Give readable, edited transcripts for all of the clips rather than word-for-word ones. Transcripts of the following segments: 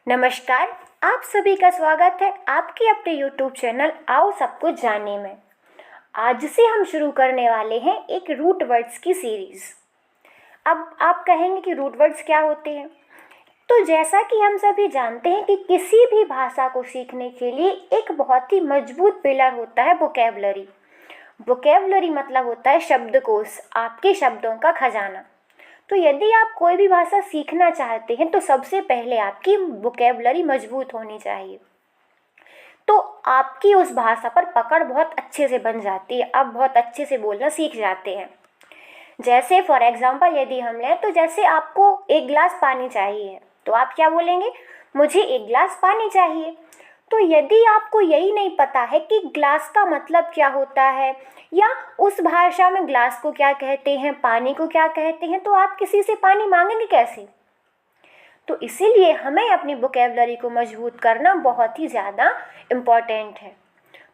नमस्कार। आप सभी का स्वागत है आपके अपने YouTube चैनल आओ सब कुछ जानने में। आज से हम शुरू करने वाले हैं एक रूट वर्ड्स की सीरीज़। अब आप कहेंगे कि रूट वर्ड्स क्या होते हैं। तो जैसा कि हम सभी जानते हैं कि किसी भी भाषा को सीखने के लिए एक बहुत ही मजबूत पिलर होता है वोकैबुलरी। वोकैबुलरी मतलब होता है शब्दकोश, आपके शब्दों का खजाना। तो यदि आप कोई भी भाषा सीखना चाहते हैं तो सबसे पहले आपकी वोकैबुलरी मजबूत होनी चाहिए, तो आपकी उस भाषा पर पकड़ बहुत अच्छे से बन जाती है, आप बहुत अच्छे से बोलना सीख जाते हैं। जैसे फॉर एग्जांपल यदि हम लें तो जैसे आपको एक गिलास पानी चाहिए तो आप क्या बोलेंगे, मुझे एक गिलास पानी चाहिए। तो यदि आपको यही नहीं पता है कि ग्लास का मतलब क्या होता है या उस भाषा में ग्लास को क्या कहते हैं, पानी को क्या कहते हैं, तो आप किसी से पानी मांगेंगे कैसे। तो इसीलिए हमें अपनी वोकैबुलरी को मजबूत करना बहुत ही ज़्यादा इम्पॉर्टेंट है।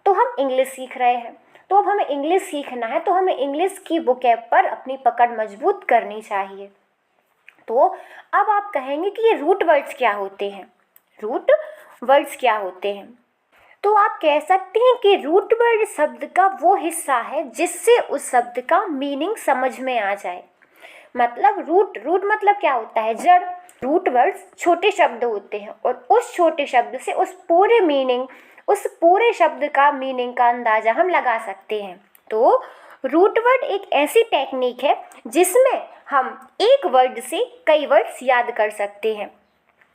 तो हम इंग्लिश सीख रहे हैं, तो अब हमें इंग्लिश सीखना है तो हमें इंग्लिश की वोकैब पर अपनी पकड़ मजबूत करनी चाहिए। तो अब आप कहेंगे कि ये रूट वर्ड्स क्या होते हैं। रूट वर्ड्स क्या होते हैं, तो आप कह सकते हैं कि रूट वर्ड शब्द का वो हिस्सा है जिससे उस शब्द का मीनिंग समझ में आ जाए। मतलब रूट मतलब क्या होता है, जड़। रूट वर्ड्स छोटे शब्द होते हैं और उस छोटे शब्द से उस पूरे शब्द का मीनिंग का अंदाजा हम लगा सकते हैं। तो रूट वर्ड एक ऐसी टेक्निक है जिसमें हम एक वर्ड से कई वर्ड्स याद कर सकते हैं।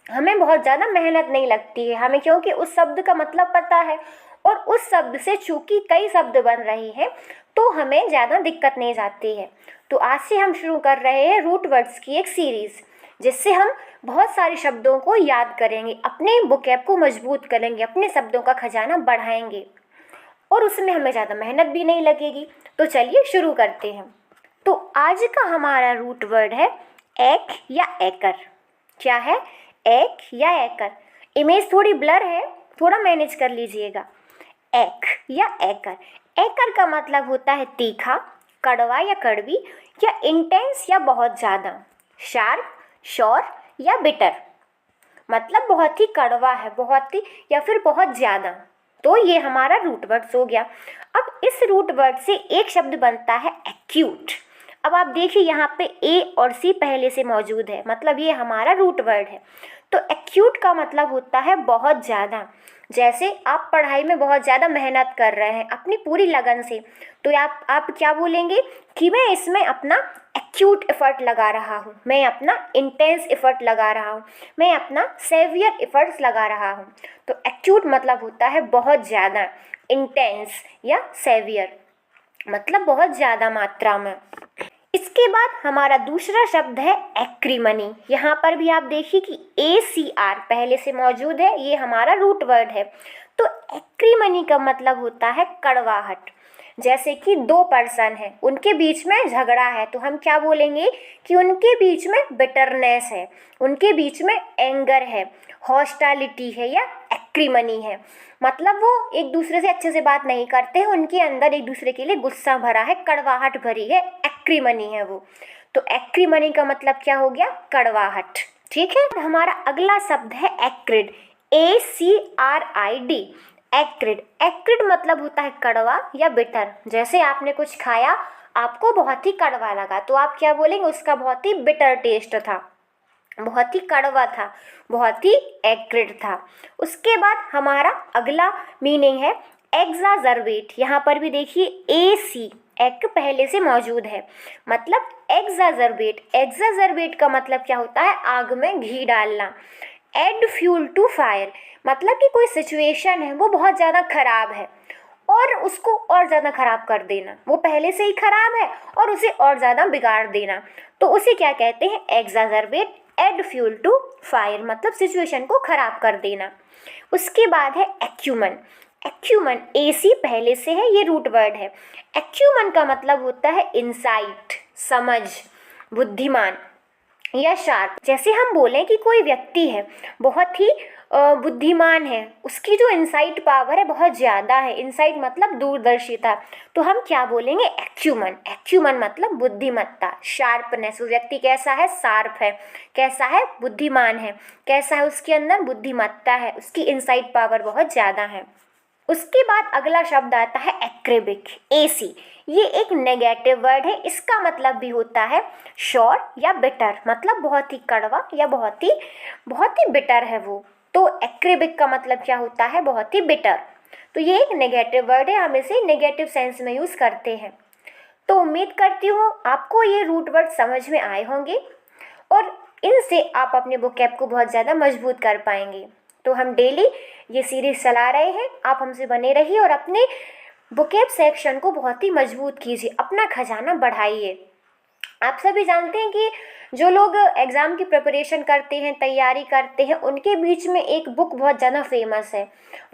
हमें बहुत ज़्यादा मेहनत नहीं लगती है हमें, क्योंकि उस शब्द का मतलब पता है और उस शब्द से चूंकि कई शब्द बन रहे हैं तो हमें ज़्यादा दिक्कत नहीं जाती है। तो आज से हम शुरू कर रहे हैं रूट वर्ड्स की एक सीरीज़, जिससे हम बहुत सारे शब्दों को याद करेंगे, अपने वोकैब को मजबूत करेंगे, अपने शब्दों का खजाना बढ़ाएंगे और उसमें हमें ज़्यादा मेहनत भी नहीं लगेगी। तो चलिए शुरू करते हैं। तो आज का हमारा रूट वर्ड है एक या एकर। क्या है, एक या एकर। इमेज थोड़ी ब्लर है, थोड़ा मैनेज कर लीजिएगा। एक या एकर। एकर का मतलब होता है तीखा, कड़वा या कड़वी, या इंटेंस या बहुत ज़्यादा, शार्प, शॉर या बिटर। मतलब बहुत ही कड़वा है, बहुत ही या फिर बहुत ज़्यादा। तो ये हमारा रूट वर्ड हो गया। अब इस रूट वर्ड से एक शब्द बनता है एक्यूट। अब आप देखिए यहाँ पे ए और सी पहले से मौजूद है, मतलब ये हमारा रूट वर्ड है। तो एक्यूट का मतलब होता है बहुत ज़्यादा। जैसे आप पढ़ाई में बहुत ज़्यादा मेहनत कर रहे हैं अपनी पूरी लगन से, तो आप क्या बोलेंगे कि मैं इसमें अपना एक्यूट एफर्ट लगा रहा हूँ, मैं अपना इंटेंस एफर्ट लगा रहा हूँ, मैं अपना सेवियर एफर्ट्स लगा रहा हूँ। तो एक्यूट मतलब होता है बहुत ज़्यादा, इंटेंस या सेवियर मतलब बहुत ज़्यादा मात्रा में। इसके बाद हमारा दूसरा शब्द है एक्रीमनी। यहाँ पर भी आप देखिए कि ACR पहले से मौजूद है, ये हमारा रूट वर्ड है। तो एक्रीमनी का मतलब होता है कड़वाहट। जैसे कि दो पर्सन है, उनके बीच में झगड़ा है, तो हम क्या बोलेंगे कि उनके बीच में बिटरनेस है, उनके बीच में एंगर है, हॉस्टालिटी है या एक्रीमनी है। मतलब वो एक दूसरे से अच्छे से बात नहीं करते हैं, उनके अंदर एक दूसरे के लिए गुस्सा भरा है, कड़वाहट भरी है, एक्रीमनी है वो। तो एक्रीमनी का मतलब क्या हो गया, कड़वाहट। ठीक है, हमारा अगला शब्द है एक्रिड। ACRID, acrid. एक्रिड मतलब होता है कड़वा या बिटर। जैसे आपने कुछ खाया, आपको बहुत ही कड़वा लगा, तो आप क्या बोलेंगे, उसका बहुत ही बिटर टेस्ट था, बहुत ही कड़वा था, बहुत ही एक्रिड था। उसके बाद हमारा अगला मीनिंग है एग्जाजरबेट। यहाँ पर भी देखिए AC एक पहले से मौजूद है, मतलब एग्जाजरबेट। एग्जाजरबेट का मतलब क्या होता है, आग में घी डालना। एड फ्यूल टू फायर मतलब कि कोई सिचुएशन है वो बहुत ज़्यादा खराब है और उसको और ज़्यादा ख़राब कर देना, वो पहले से ही ख़राब है और उसे और ज़्यादा बिगाड़ देना, तो उसे क्या कहते हैं, एग्जाजरबेट। एड फ्यूल टू फायर मतलब सिचुएशन को ख़राब कर देना। उसके बाद है एक्यूमन। एक्यूमन AC पहले से है, ये रूट वर्ड है। एक्यूमन का मतलब होता है इंसाइट, समझ, बुद्धिमान। या शार्प। जैसे हम बोलें कि कोई व्यक्ति है बहुत ही बुद्धिमान है, उसकी जो इनसाइट पावर है बहुत ज़्यादा है। इनसाइट मतलब दूरदर्शिता, तो हम क्या बोलेंगे? एक्यूमन। एक्यूमन मतलब बुद्धिमत्ता, शार्पनेस। वो व्यक्ति कैसा है? शार्प है। कैसा है? बुद्धिमान है। कैसा है? उसके अंदर बुद्धिमत्ता है, उसकी इनसाइट पावर बहुत ज़्यादा है। उसके बाद अगला शब्द आता है एक्रेबिक, एसी। ये एक नेगेटिव वर्ड है। इसका मतलब भी होता है श्योर या बिटर, मतलब बहुत ही कड़वा या बहुत ही बिटर है वो। तो एक्रेबिक का मतलब क्या होता है? बहुत ही बिटर। तो ये एक नेगेटिव वर्ड है, हम इसे नेगेटिव सेंस में यूज़ करते हैं। तो उम्मीद करती हूँ आपको ये रूट वर्ड समझ में आए होंगे और इनसे आप अपने वोकैब को बहुत ज़्यादा मजबूत कर पाएंगे। तो हम डेली ये सीरीज चला रहे हैं, आप हमसे बने रहिए और अपने वोकैब सेक्शन को बहुत ही मजबूत कीजिए, अपना खजाना बढ़ाइए। आप सभी जानते हैं कि जो लोग एग्ज़ाम की प्रिपरेशन करते हैं, तैयारी करते हैं, उनके बीच में एक बुक बहुत ज़्यादा फेमस है,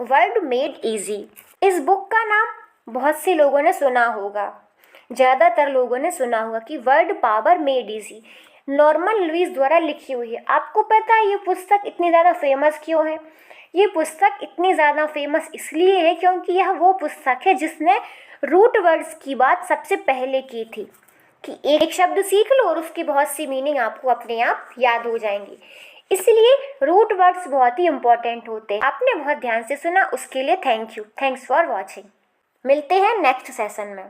वर्ल्ड मेड ईजी। इस बुक का नाम बहुत से लोगों ने सुना होगा, ज़्यादातर लोगों ने सुना होगा कि world power made easy, Norman Lewis द्वारा लिखी हुई है। आपको पता है ये पुस्तक इतनी ज़्यादा फेमस क्यों है? ये पुस्तक इतनी ज़्यादा फेमस इसलिए है क्योंकि यह वो पुस्तक है जिसने रूट वर्ड्स की बात सबसे पहले की थी कि एक शब्द सीख लो और उसकी बहुत सी मीनिंग आपको अपने आप याद हो जाएंगी। इसलिए रूट वर्ड्स बहुत ही इंपॉर्टेंट होते हैं। आपने बहुत ध्यान से सुना, उसके लिए thank you. Thanks for watching. मिलते हैं नेक्स्ट सेशन में।